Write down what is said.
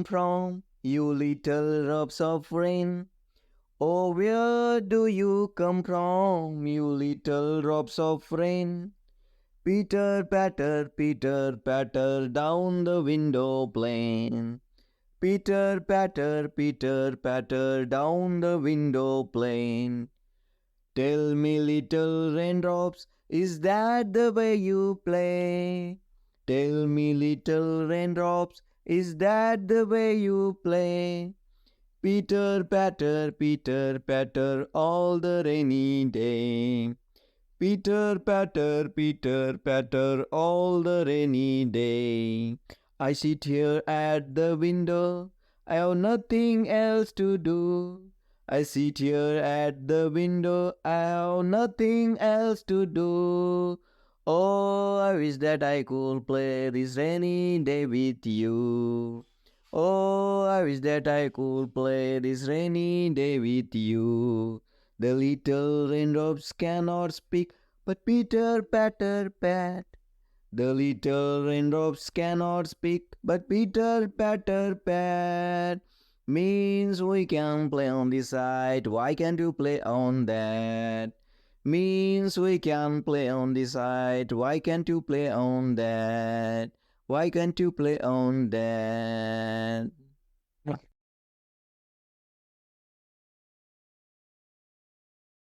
from, you little drops of rain? Oh, where do you come from, you little drops of rain? Pitter, patter down the window pane. Pitter, patter down the window pane. Tell me, little raindrops, is that the way you play? Tell me, little raindrops, is that the way you play? Pitter, patter all the rainy day. Pitter, patter all the rainy day. I sit here at the window, I have nothing else to do. I sit here at the window, I have nothing else to do. Oh, I wish that I could play this rainy day with you. Oh, I wish that I could play this rainy day with you. The little raindrops cannot speak, but Peter, patter, pat. The little raindrops cannot speak, but Peter, patter, pat. Means we can play on this side, why can't you play on that? Means we can play on this side, why can't you play on that? Why can't you play on that?